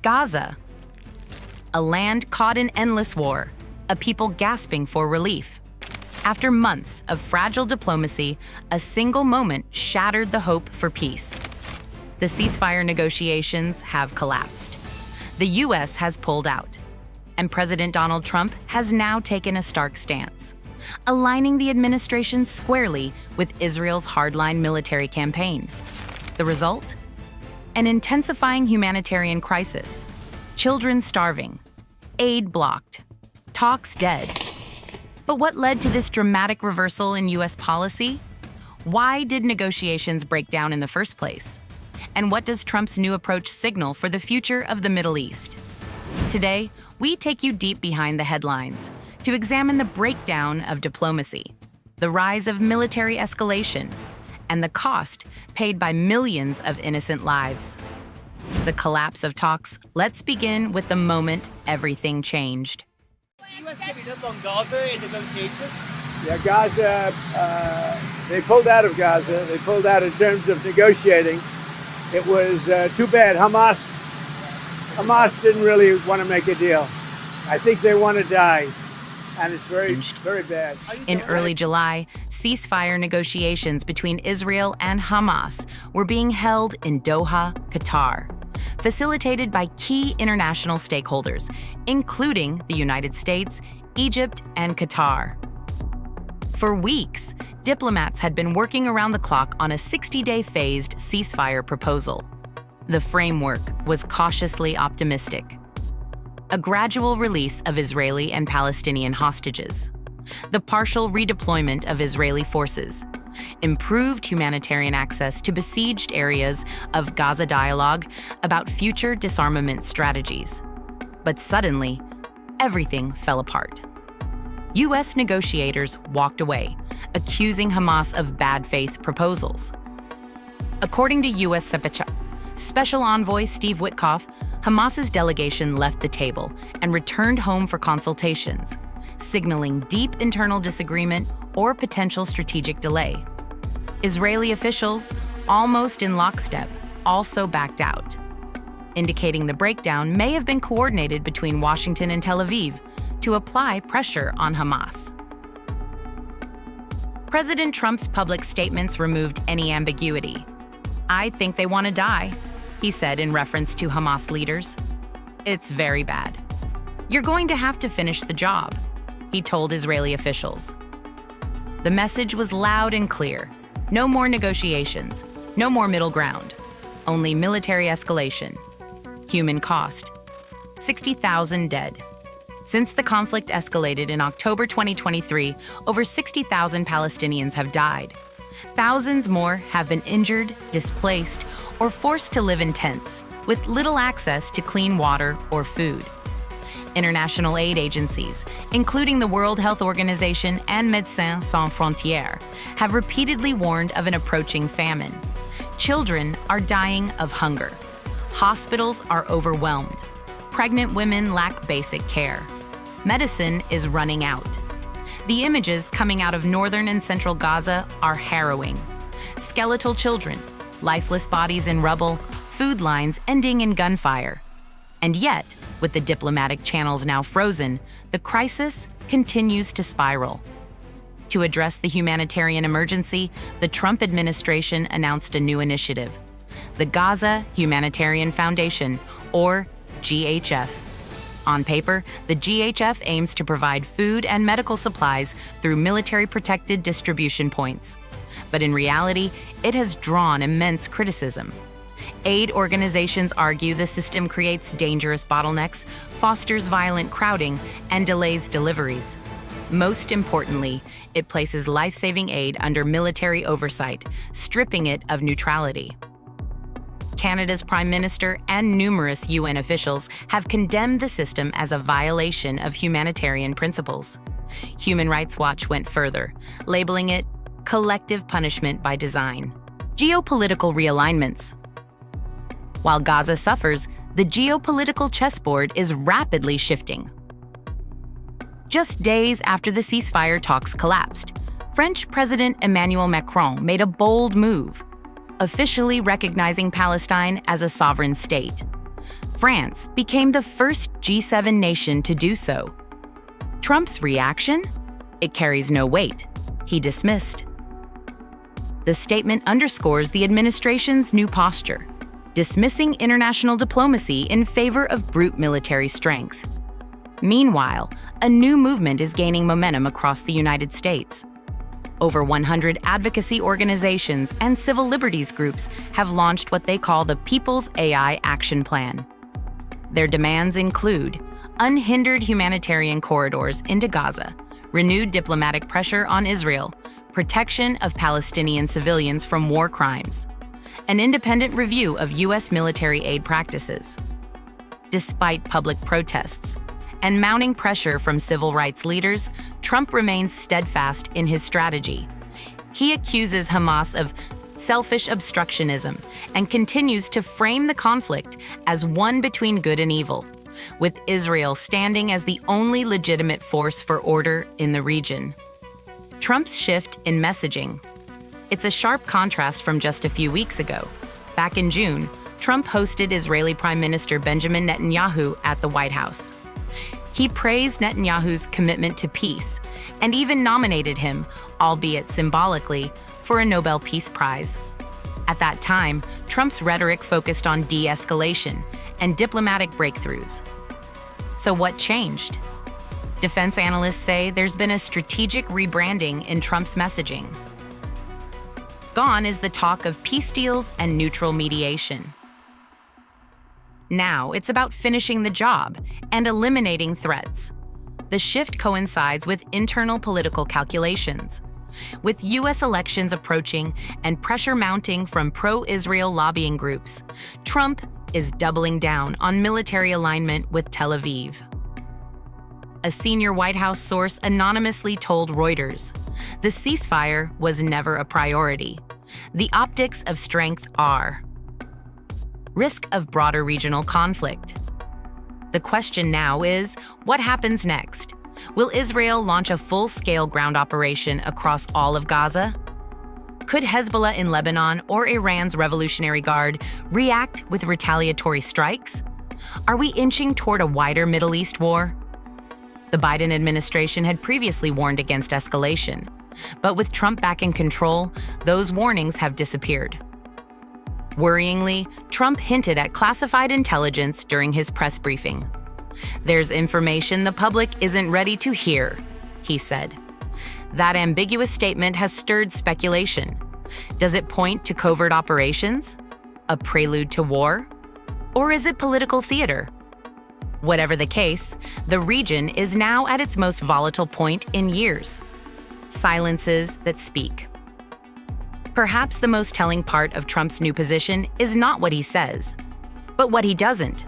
Gaza, a land caught in endless war, a people gasping for relief. After months of fragile diplomacy, a single moment shattered the hope for peace. The ceasefire negotiations have collapsed. The U.S. has pulled out, and President Donald Trump has now taken a stark stance, aligning the administration squarely with Israel's hardline military campaign. The result? An intensifying humanitarian crisis. Children starving, aid blocked, talks dead. But what led to this dramatic reversal in U.S. policy? Why did negotiations break down in the first place? And what does Trump's new approach signal for the future of the Middle East? Today, we take you deep behind the headlines to examine the breakdown of diplomacy, the rise of military escalation, and the cost paid by millions of innocent lives. The collapse of talks. Let's begin with the moment everything changed. U.S. giving up on Gaza in negotiations? Yeah, Gaza, they pulled out of Gaza. They pulled out in terms of negotiating. It was too bad. Hamas didn't really want to make a deal. I think they want to die, and it's very, very bad. In early July, ceasefire negotiations between Israel and Hamas were being held in Doha, Qatar, facilitated by key international stakeholders, including the United States, Egypt, and Qatar. For weeks, diplomats had been working around the clock on a 60-day phased ceasefire proposal. The framework was cautiously optimistic. A gradual release of Israeli and Palestinian hostages, the partial redeployment of Israeli forces, improved humanitarian access to besieged areas of Gaza, dialogue about future disarmament strategies. But suddenly, everything fell apart. U.S. negotiators walked away, accusing Hamas of bad faith proposals. According to U.S. Special Envoy Steve Witkoff, Hamas's delegation left the table and returned home for consultations, signaling deep internal disagreement or potential strategic delay. Israeli officials, almost in lockstep, also backed out, indicating the breakdown may have been coordinated between Washington and Tel Aviv to apply pressure on Hamas. President Trump's public statements removed any ambiguity. "I think they want to die," he said in reference to Hamas leaders. "It's very bad. You're going to have to finish the job," he told Israeli officials. The message was loud and clear. No more negotiations, no more middle ground, only military escalation. Human cost: 60,000 dead. Since the conflict escalated in October 2023, over 60,000 Palestinians have died. Thousands more have been injured, displaced, or forced to live in tents, with little access to clean water or food. International aid agencies, including the World Health Organization and Médecins Sans Frontières, have repeatedly warned of an approaching famine. Children are dying of hunger. Hospitals are overwhelmed. Pregnant women lack basic care. Medicine is running out. The images coming out of northern and central Gaza are harrowing. Skeletal children, lifeless bodies in rubble, food lines ending in gunfire. And yet, with the diplomatic channels now frozen, the crisis continues to spiral. To address the humanitarian emergency, the Trump administration announced a new initiative, the Gaza Humanitarian Foundation, or GHF. On paper, the GHF aims to provide food and medical supplies through military-protected distribution points. But in reality, it has drawn immense criticism. Aid organizations argue the system creates dangerous bottlenecks, fosters violent crowding, and delays deliveries. Most importantly, it places life-saving aid under military oversight, stripping it of neutrality. Canada's Prime Minister and numerous UN officials have condemned the system as a violation of humanitarian principles. Human Rights Watch went further, labeling it collective punishment by design. Geopolitical realignments. While Gaza suffers, the geopolitical chessboard is rapidly shifting. Just days after the ceasefire talks collapsed, French President Emmanuel Macron made a bold move, officially recognizing Palestine as a sovereign state. France became the first G7 nation to do so. Trump's reaction? It carries no weight. He dismissed. The statement underscores the administration's new posture, dismissing international diplomacy in favor of brute military strength. Meanwhile, a new movement is gaining momentum across the United States. Over 100 advocacy organizations and civil liberties groups have launched what they call the People's AI Action Plan. Their demands include unhindered humanitarian corridors into Gaza, renewed diplomatic pressure on Israel, protection of Palestinian civilians from war crimes, an independent review of U.S. military aid practices. Despite public protests and mounting pressure from civil rights leaders, Trump remains steadfast in his strategy. He accuses Hamas of selfish obstructionism and continues to frame the conflict as one between good and evil, with Israel standing as the only legitimate force for order in the region. Trump's shift in messaging. It's a sharp contrast from just a few weeks ago. Back in June, Trump hosted Israeli Prime Minister Benjamin Netanyahu at the White House. He praised Netanyahu's commitment to peace and even nominated him, albeit symbolically, for a Nobel Peace Prize. At that time, Trump's rhetoric focused on de-escalation and diplomatic breakthroughs. So what changed? Defense analysts say there's been a strategic rebranding in Trump's messaging. Gone is the talk of peace deals and neutral mediation. Now it's about finishing the job and eliminating threats. The shift coincides with internal political calculations. With U.S. elections approaching and pressure mounting from pro-Israel lobbying groups, Trump is doubling down on military alignment with Tel Aviv. A senior White House source anonymously told Reuters, the ceasefire was never a priority. The optics of strength are. Risk of broader regional conflict. The question now is, what happens next? Will Israel launch a full-scale ground operation across all of Gaza? Could Hezbollah in Lebanon or Iran's Revolutionary Guard react with retaliatory strikes? Are we inching toward a wider Middle East war? The Biden administration had previously warned against escalation, but with Trump back in control, those warnings have disappeared. Worryingly, Trump hinted at classified intelligence during his press briefing. There's information the public isn't ready to hear, he said. That ambiguous statement has stirred speculation. Does it point to covert operations? A prelude to war? Or is it political theater? Whatever the case, the region is now at its most volatile point in years. Silences that speak. Perhaps the most telling part of Trump's new position is not what he says, but what he doesn't.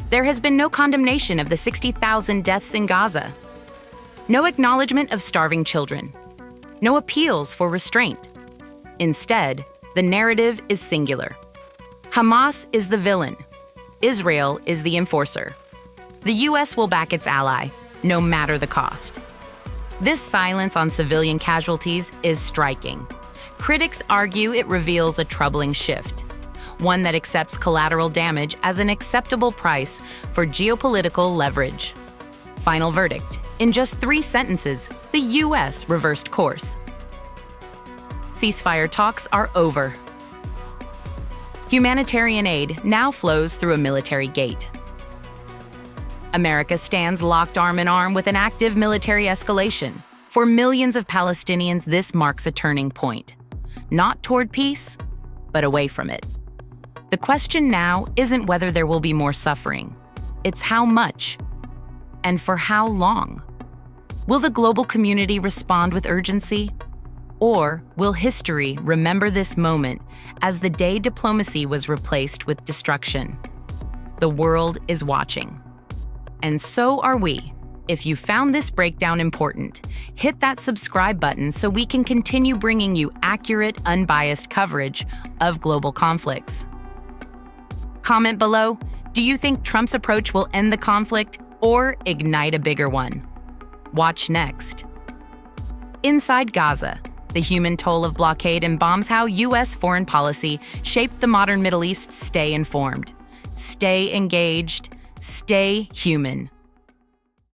There has been no condemnation of the 60,000 deaths in Gaza. No acknowledgement of starving children. No appeals for restraint. Instead, the narrative is singular. Hamas is the villain. Israel is the enforcer. The U.S. will back its ally, no matter the cost. This silence on civilian casualties is striking. Critics argue it reveals a troubling shift, one that accepts collateral damage as an acceptable price for geopolitical leverage. Final verdict. In just 3 sentences, the U.S. reversed course. Ceasefire talks are over. Humanitarian aid now flows through a military gate. America stands locked arm in arm with an active military escalation. For millions of Palestinians, this marks a turning point. Not toward peace, but away from it. The question now isn't whether there will be more suffering. It's how much, and for how long. Will the global community respond with urgency? Or will history remember this moment as the day diplomacy was replaced with destruction? The world is watching. And so are we. If you found this breakdown important, hit that subscribe button so we can continue bringing you accurate, unbiased coverage of global conflicts. Comment below, do you think Trump's approach will end the conflict or ignite a bigger one? Watch next. Inside Gaza, the human toll of blockade and bombs, how U.S. foreign policy shaped the modern Middle East. Stay informed. Stay engaged, stay human.